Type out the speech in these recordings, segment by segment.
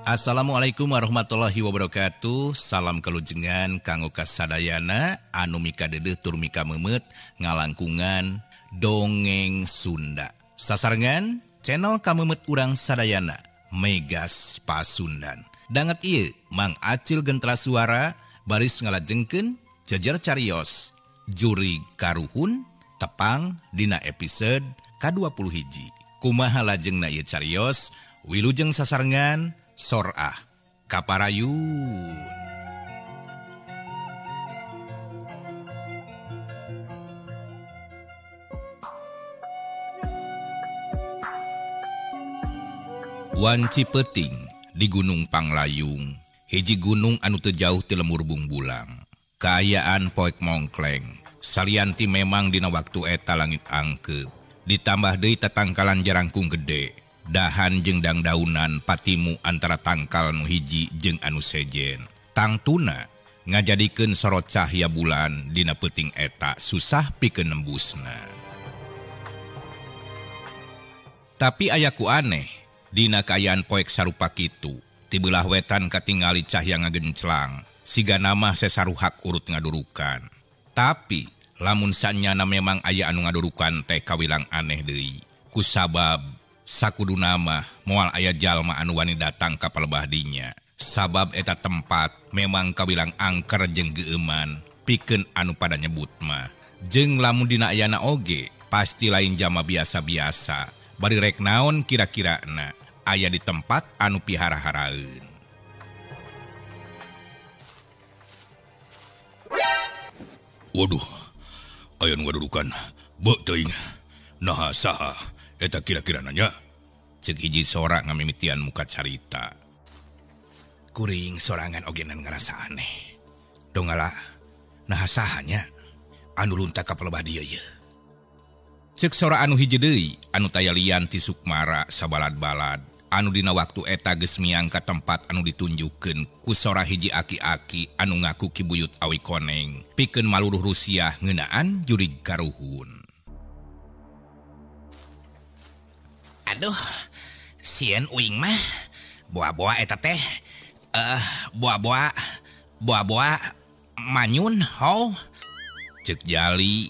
Assalamualaikum warahmatullahi wabarakatuh. Salam kalujengan kanggo kasadayana anu mika dedeuh tur mika memet ngalangkungan dongeng Sunda. Sasarengan channel kamemet urang sadayana Megas Pasundan. Danget ieu Mang Acil Gentra Suara baris ngalajengkeun jejer cariyos Juri Karuhun tepang dina episode ka-21. Kumaha lajengna ieu cariyos wilujeng sasarengan Sorah Kaparayun. Wan Cipeting di Gunung Panglayung, hiji gunung anu teu jauh ti Lemur Bungbulang. Kaayaan poek mongkleng, salianti memang dina waktu eta langit angkeup, ditambah deui tatangkalan jarangkung gede. Dahan jeung dangdaunan patimu antara tangkal nu hiji jeung anu sejen. Tangtuna ngajadikeun sorot cahya bulan dina peuting eta susah pikeun nembusna. Tapi aya ku aneh dina kaayaan poek sarupa kitu. Ti beulah wetan katingali cahya ngagenclang, siga nama sesaruhak urut ngadurukan. Tapi lamun sanyana memang aya anu ngadurukan teh kawilang aneh deui. Kusabab sakuduna mah moal aya jalma anu wani datang ka palebah dinya. Sabab eta tempat memang kawilang angker jeung geuman pikeun anu pada nyebut mah. Jeung lamun dina ayana oge pasti lain jama biasa-biasa. Bari rek naon kira-kirana aya di tempat anu pihara-haraeun. Waduh, aya nu ngadudukan. Beuk teuing. Naha saha? Eta kira-kira nanya, cek hiji sorak ngamimitian muka carita. Kuring sorangan ogenan ngerasa aneh. Dongala, nah sahanya anu lunta ka palebah dieu ye. Cek sora anu hiji deui anu taya lian ti Sukmara sabalad-balad anu dina waktu eta geus miang ka tempat anu ditunjukkeun ku sora hiji aki-aki anu ngaku kibuyut awi koneng pikeun maluruh Rusia ngeunaan Juri Karuhun. Aduh, sieun uing mah boa-boa eta teh boa-boa manyun ho. Cek Jali,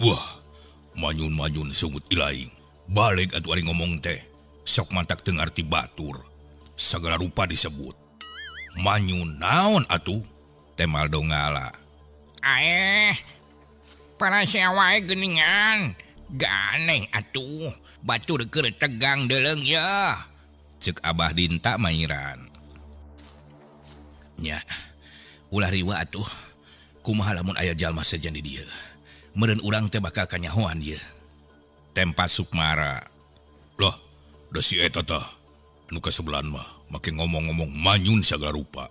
wah, manyun sungut ilaing. Balik atuh ari ngomong teh, sok mantak teu ngarti batur. Sagala rupa disebut. Manyun naon atuh? Temal Donggala. Para wae geuningan. Ganeng atuh. Batur keur tegang deleng ya. Cek Abah Dinta Mairan. Nya, ulah riwa atuh. Kumaha lamun aya jalma sejen di dieu. Meureun urang teh bakal kanyahoan ieu. Tempat Sukmara. Lah, da si eta tah anu kasebelan mah make ngomong-ngomong manyun sagala rupa.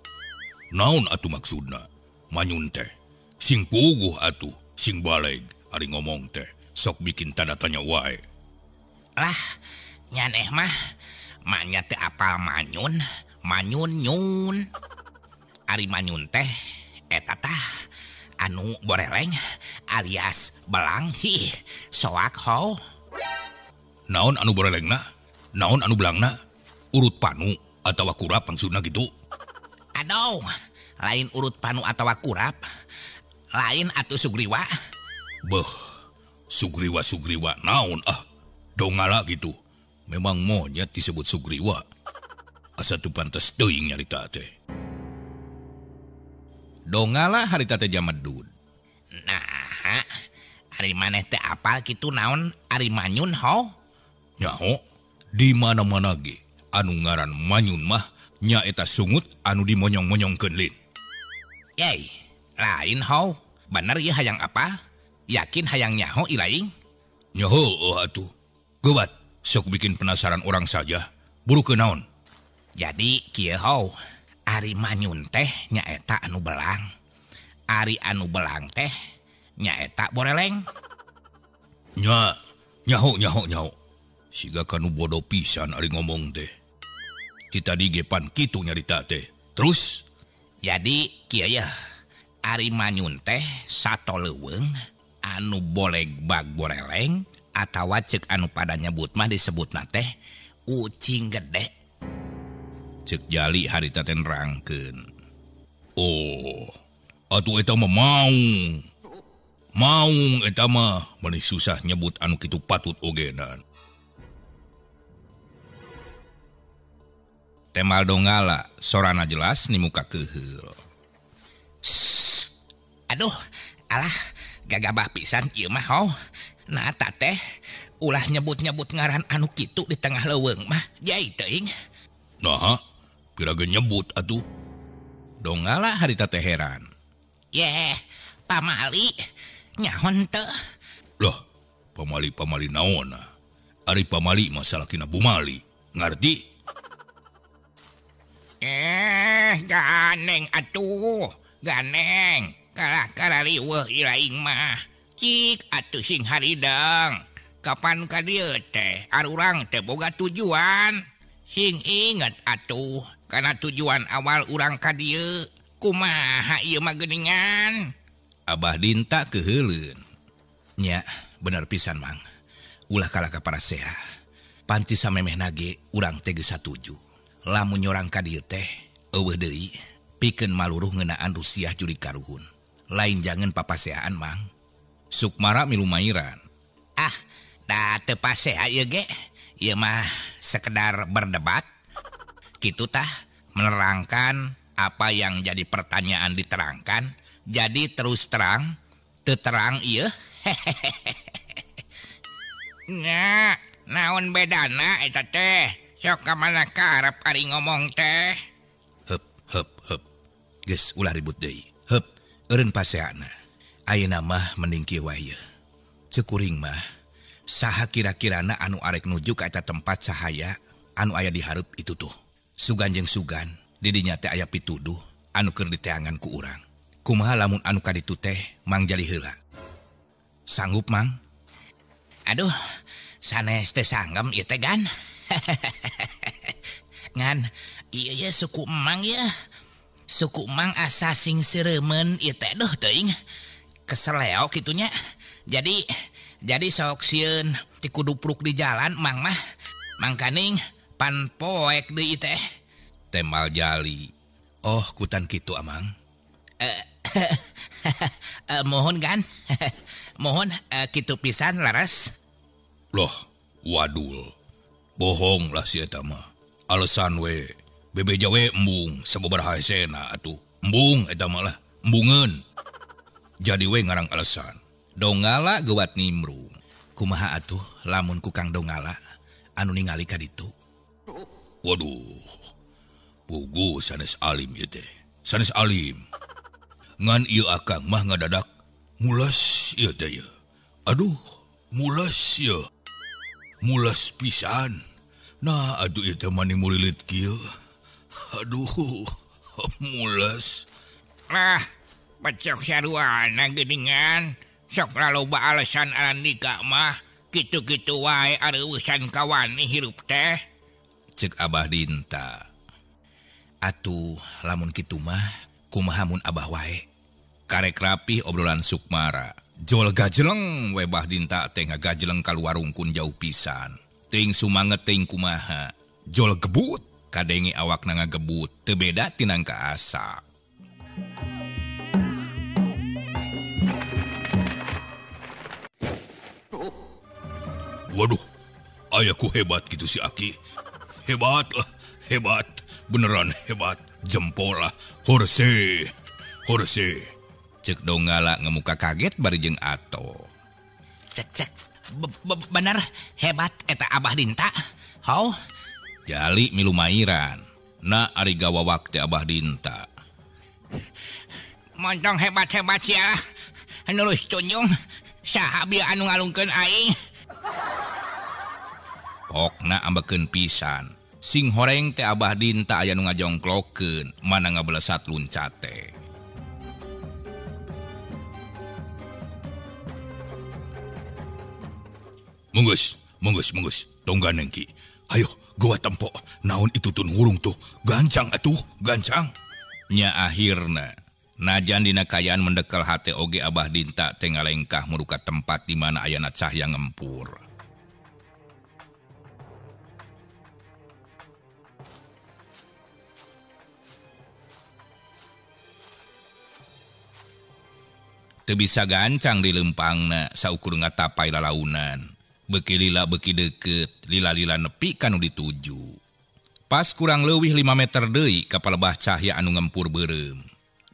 Naon atuh maksudna? Manyun teh sing puguh atuh, sing baleg ari ngomong teh sok bikin tanda tanya wae. Lah, nyaneh mah manya teu apal manyun nyun. Ari manyun teh eta tah anu boreleng alias belang soak ho. Naon anu borelengna? Naon anu belangna? Urut panu atawa kurap maksudna gitu? Aduh, lain urut panu atawa kurap. Lain atuh Sugriwa. Beuh, Sugriwa naon ah? Donggala gitu. Memang monyet disebut Sugriwa. Asa tu pantes teuing nyarita teh. Donggala harita teh jamedud. Nah, ari maneh teh apal kitu naon ari manyun ho? Nyaho, di mana-mana ge anu ngaran manyun mah nya eta sungut anu dimonyong-monyongkeun lin. Yey, lain ho. Bener ieu hayang apa? Yakin hayang nyaho ilaing? Nyaho atuh. Geubat, sok bikin penasaran orang saja. Buru ke naon? Jadi kieu ho, ari manyun teh nyaeta anu belang. Ari anu belang teh nyaeta boreleng. Nyaho. Siga kanu bodoh pisan ari ngomong teh. Kita digepan kitu nyarita teh. Terus? Jadi kieu ya, ari manyun teh sato leuweung anu boleg bag boreleng atawa cek anu pada nyebut mah disebutna teh ucing gede. Cek Jali harita teh nerangkeun. Oh, atuh eta mah maung. Maung eta mah meni susah nyebut anu kitu patut ogenan. Temal Donggala sorana jelas di muka keheul. Aduh, alah, gagabah pisan ieu mah hau. Nah eta teh ulah nyebut-nyebut ngaran anu kitu di tengah leuweung mah jai teuing. Nah, piraga nyebut atuh. Donggala harita teh heran. Yeh, pamali nyaon teu? Lah, pamali naon? Ari pamali mah salakina bumali. Ngarti? Ganeng atuh, ganeng. Kalah karariweuh ilaing mah. Cik atuh sing haridang. Kapan ka dieu teh arurang teh boga tujuan. Sing inget atuh kana tujuan awal urang ka dieu. Kumaha ieu mah geuningan? Abah Dinta keheuleun. Nya, bener pisan Mang. Ulah kalah ka paraseha. Panti samemehna ge urang teh geus satuju. Lamun nyorang ka dieu teh eueuh deui pikeun maluruh ngeunaan Rusiah juri karuhun. Lain jangan papasehaan Mang. Sukmara milu mairan. Ah, da teu paseha ieu ge. Ieu mah sekedar berdebat. Kitu tah menerangkan apa yang jadi pertanyaan diterangkan. Jadi terus terang, teu terang ieu. Nya, naon bedana eta teh? Sok ka mana karep ari ngomong teh? Heup. Geus ulah ribut deui. Heup, eureun paseana. Ayeuna mah mending kieu wae. Cekuring mah saha kira-kirana anu arek nuju ka eta tempat cahaya anu aya di hareup itu tuh. Sugan jeung sugan, di dinya teh aya pituduh anu keur diteangan ku urang. Kumaha lamun anu kaditu teh Mang Jali heula? Sanggup Mang? Aduh, sanes teh sanggem ieu teh gan. Ngan, iya suku emang ya. Suku emang asa sing seureumeuan ieu teh duh teuing. Keseleo kitunya. Jadi sok sieun ti kudupruk di jalan Mang mah. Mangkaning pan poek deui teh. Temal Jali. Oh, kutan kitu Amang. Mohon kan. Mohon kitu pisan laras. Loh, wadul. Bohong lah si eta mah. Alasan we bebeja we embung sababaraha hesena atuh. Embung eta mah lah, embungeun. Jadi we ngarang alasan. Donggala geuwat nimrung. Kumaha atuh lamun ku Kang Donggala anu ningali ka ditu? Waduh. Pugu sanes alim ieu teh. Sanes alim. Ngan ieu akang mah ngadadak mulas ieu teh ya. Aduh, mulas ya. Mulas pisan. Nah, aduh ieu teh mani mulilit kieu. Aduh, mulas. Lah, pacok saruana geuningan. Sok laloba alasan Arandika mah. Kitu-kitu wae areueusan kawani hirup teh. Cek Abah Dinta. Atuh lamun kitu mah kumaha mun Abah wae. Karek rapih obrolan Sukmara. Jol gajeleng we Bah Dinta teh ngagajeleng kaluar rungkun jauh pisan. Teuing sumanget teuing kumaha. Jol gebut kadenge awakna ngagebut teu beda ti nangka asa. Waduh, ayaku hebat gitu si Aki. Hebat lah, hebat. Beneran hebat. Jempol lah. Horse. Cek Donggala ngemuka kaget bari jeung ato. Cek. Bener hebat eta Abah Dinta. Hau? Jali milu mairan. Na ari gawawak teh Abah Dinta. Montong hebat-hebat sia. Nulus tunjung. Saha bieu anu ngalungkeun aing? Pokna ambekeun pisan. Sing horeng teh Abah Dinta aya nu ngajongklokeun mana ngabelesat luncat teh. Munggus. Tongganeng ki. Hayo, gua tempo. Naon itu tun hurung tuh. Gancang atuh, gancang. Nya akhirna. Najan dina kayaan mendekel hate oge Abah Dinta teh ngalengkah muruka tempat di mana ayana cahya ngempur. teu bisa gancang di lempangna saukur ngatapai lalaunan. Beki lila beki deket, lila-lila nepi kanu dituju. Pas kurang leuwih 5 meter deui ka palebah cahya anu ngempur beureum.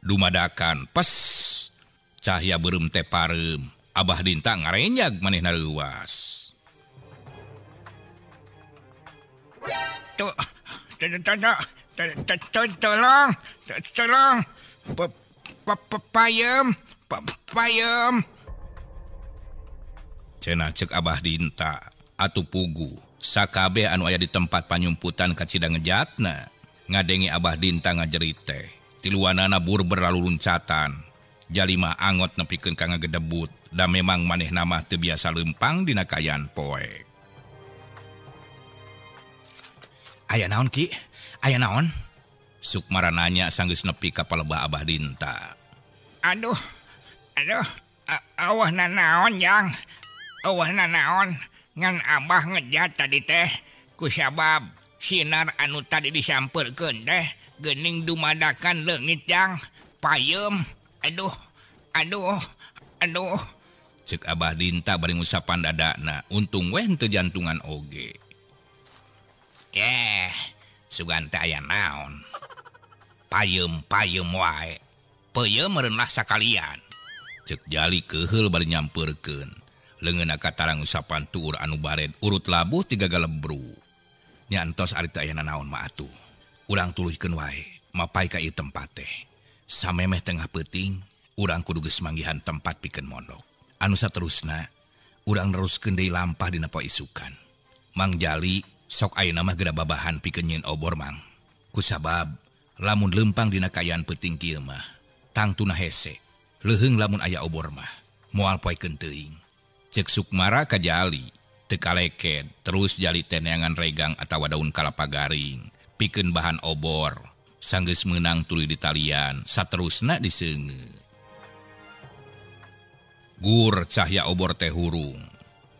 Dumadakan pes. Cahya beureum teh pareum. Abah Dinta ngarenyag manehna leuwas. Tolong. Payem. Cenah cek Abah Dinta, atuh pugu, sakabe anu aya di tempat panyumputan kacida ngejatna. Ngadengi Abah Dinta ngajerit teh. Tiluanana burber lalu luncatan. Jalima angot nepikeun ka ngagedebut, da memang manehna mah teu biasa lempang dina kaayaan poek. Aya naon Ki? Aya naon? Sukmara nanya sanggeus nepi ka palebah Abah Dinta. Aduh, awah naon yang, awah naon, ngan Abah ngejat tadi teh, kusabab sinar anu tadi disamperkeun teh, geuning dumadakan leungit yang, payem, aduh, cek Abah Dinta bari ngusapan dadana, untung weh henteu jantungan oge. Sugan teh aya naon, payem wae. Peuyeum meureun lah sakalian. Cek Jali keheul bari nyampeurkeun. Leungeunna katarang usapan tuur anu bared urut labuh 3 galebru. Nya entos ari teu aya nanaon mah atuh. Urang tuluhkeun wae, mapai ka ieu tempat teh. Samemeh tengah peuting, urang kudu geus manggihan tempat pikeun mondok. Anu saterusna, urang neruskeun deui lampah dina poe isukan. Mang Jali sok ayeuna mah geda babahan pikeun nyieun obor Mang. Kusabab lamun lempang dina kaayaan peuting kieu mah tangtuna hese, leuheung lamun aya obor mah, moal poekeun teuing. Cek Sukmara ka Jali, teu kaleket, terus Jali teh neangan regang atawa daun kalapa garing, pikeun bahan obor, sanggeus meunang tuluy di talian, saterusna diseungeut. Gur cahya obor teh hurung,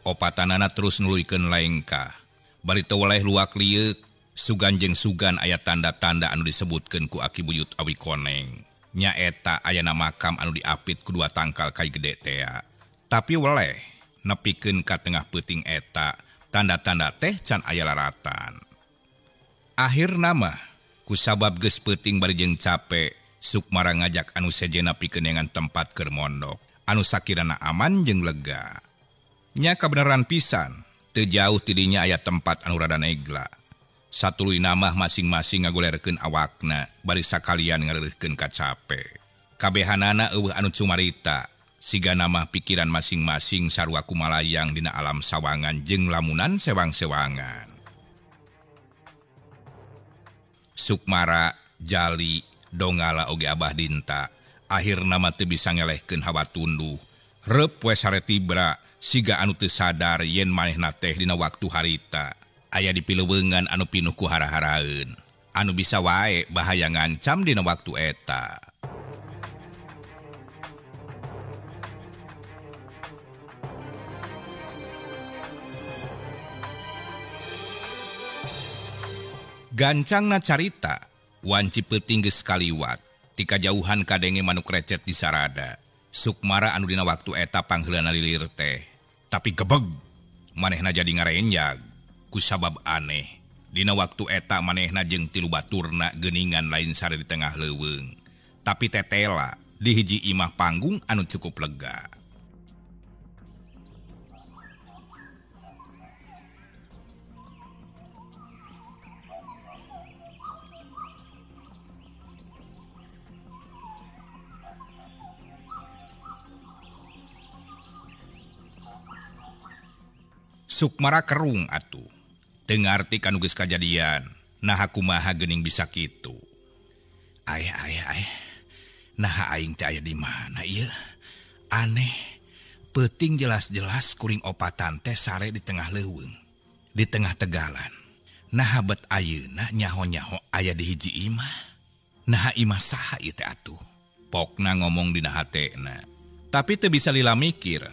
opatanana terus nuluykeun lengkah, bari teu weleh luak lieuk, sugan jeung sugan aya tanda-tanda anu disebutkeun ku Aki Buyut Awi Koneng. Nya eta ayana makam anu diapit ku 2 tangkal kai gede tea. Tapi weleh nepikeun ka tengah peuting eta tanda-tanda teh can aya laratan. Akhirna mah kusabab geus peuting bari jeung capek, Sukmara ngajak anu sejena pikeun neangan tempat keur mondok anu sakirana aman jeung lega. Nya kabeneran pisan, teu jauh ti dinya aya tempat anu rada negla. Satuluy namah masing-masing ngagolerkeun awakna bari sakalian ngareureukkeun ka capek. Kabehanana eueuh anu cumarita, siga namah pikiran masing-masing sarua kumalayang dina alam sawangan jeung lamunan sewang-sewangan. Sukmara, Jali, Donggala oge Abah Dinta, akhirna mah teu bisa ngelehkeun hawa tunduh. Reup we sare tibra siga anu teu sadar yen manehna teh dina waktu harita aya di pileuweungan anu pinuh ku hara-haraeun, anu bisa wae bahaya ngancam dina waktu eta. Gancangna carita, wanci peuting geus kaliwat, ti kajauhan kadenge manuk recet di sarada. Sukmara anu dina waktu eta pangheulana lilir teh, tapi gebeg manehna jadi ngarenyag. Kusabab aneh, dina waktu eta manehna jeung 3 baturna geuningan lain sare di tengah leuweung, tapi tetela di hiji imah panggung anu cukup lega. Sukmara kerung atuh. Teu ngarti kanu geus kajadian, naha kumaha geuning bisa kitu. Ayah. Naha aing teh aya di mana ieu? Aneh. Peuting jelas-jelas kuring opatan teh sare di tengah leuweung, di tengah tegalan. Naha bet ayeuna nyaho-nyaho aya di hiji imah. Naha imah saha ieu teh atuh? Pokna ngomong dina hatena. Tapi teu bisa lila mikir.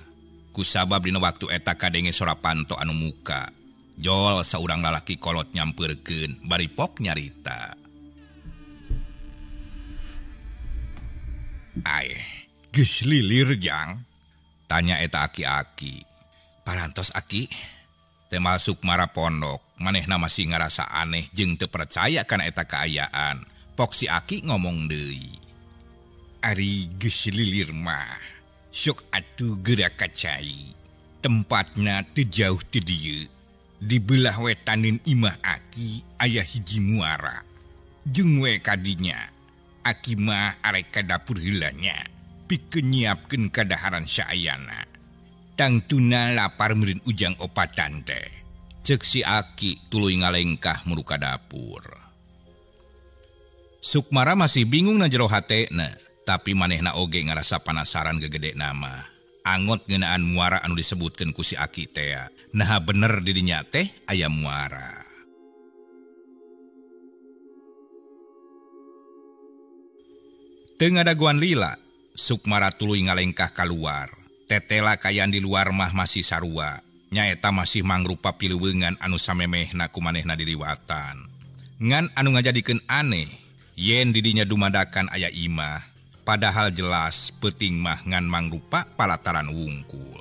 Kusabab dina waktu eta kadenge Sorapanto anu muka. Jol saurang lalaki kolot nyampeurkeun bari pok nyarita. geus lilir jang? Tanya eta aki-aki. Parantos aki, temal Sukmara pondok, manehna masih ngarasa aneh jeung teu percaya kana eta kaayaan. Pok si aki ngomong deui. Ari geus lilir mah, sok atuh geura kacai. Tempatna teu jauh ti dieu. Di belah wetanin imah aki aya hiji muara. Jeung we kadinya, aki mah arek ka dapur heula nya, pikeun nyiapkeun kadaharan saayana. Tangtuna lapar meureun ujang opatan teh. Ceuk si aki tuluy ngalengkah muru ka dapur. Sukmara masih bingung na jero hatena, tapi manehna oge ngarasa penasaran gegede nama. Angot ngeunaan muara anu disebutkeun ku si aki teh. Nah bener di dinya teh aya muara. Teu ngadaguan lila, Sukmara tuluy ngalengkah kaluar. Tetela kayan di luar mah masih sarua. Nyaeta masih mangrupa pileuweungan anu samemehna ku manehna diliwatan. Ngan anu ngajadikeun aneh, yen di dinya dumadakan aya imah, padahal jelas peuting mah ngan mangrupa palataran wungkul.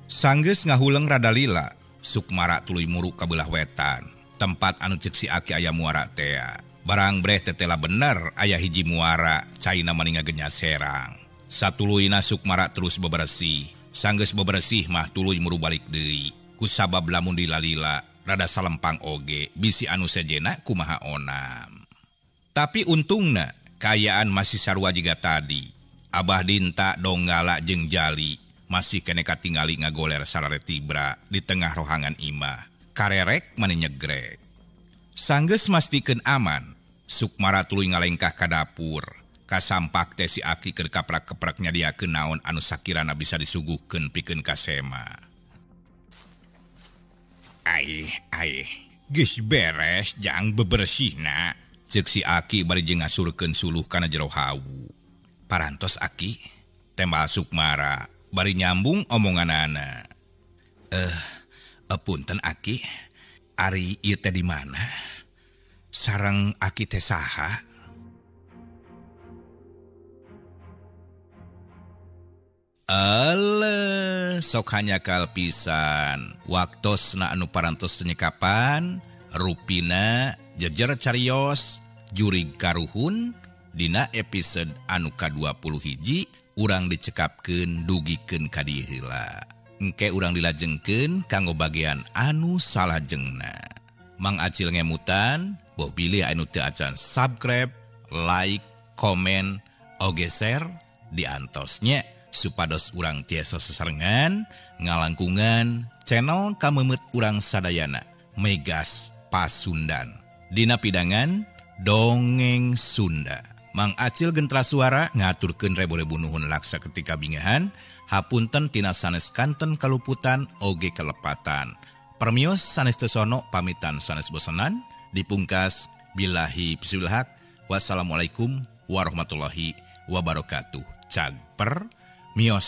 Sanggeus ngahuleng rada lila, Sukmara tuluy muru ka belah wetan, tempat anu ceuk si aki aya muara teh. Barang breh tetela bener aya hiji muara, caina maninga genya serang. Satuluyna Sukmara terus bebersih, sanggeus bebersih mah tuluy muru balik deui. Kusabab lamun dilalila, rada salempang oge, bisi anu sejena kumaha onam. Tapi untungna, kaayaan masih sarua jiga tadi. Abah Dinta Donggala jeung Jali masih kene katingali ngagoler sarare tibra di tengah rohangan imah. Karerek mani nyegrek. Sanggeus mastikeun aman, Sukmara tuluy ngalengkah ka dapur. Kasampak teh si aki keur kaprak-keprak nyadiakeun naon anu sakirana bisa disuguhkeun pikeun kasema. Aih, geus beres jang bebersihna. Ceuk si aki bari jeung ngasurkeun suluh kana jero hawu. Parantos aki, tembal Sukmara bari nyambung omonganana. Punten aki, ari ieu teh di mana? Sareng aki teh saha? Sok hanya kalpisan. Waktosna anu parantos nyekapan, rupina jejer carios, jurig karuhun, dina episode anu ka-21 urang dicekapkeun dugikeun ka dieu heula. Engke urang dilajengkeun kanggo bagian anu salajengna. Mang Acil ngemutan, boh bilih anu teu acan subscribe, like, komen, oge share diantosnya supados urang tiasa sesarengan ngalangkungan channel kamemet urang sadayana Megas Pasundan dina pidangan Dongeng Sunda. Mang Acil gentra suara ngaturkeun rebu-rebu nuhun laksa ketika bingahan, hapunten tina sanes kanten kaluputan oge kelepatan. Permios sanes teu sono pamitan sanes bosenan, dipungkas billahi bismillah. Wassalamualaikum warahmatullahi wabarakatuh. Cagper mios.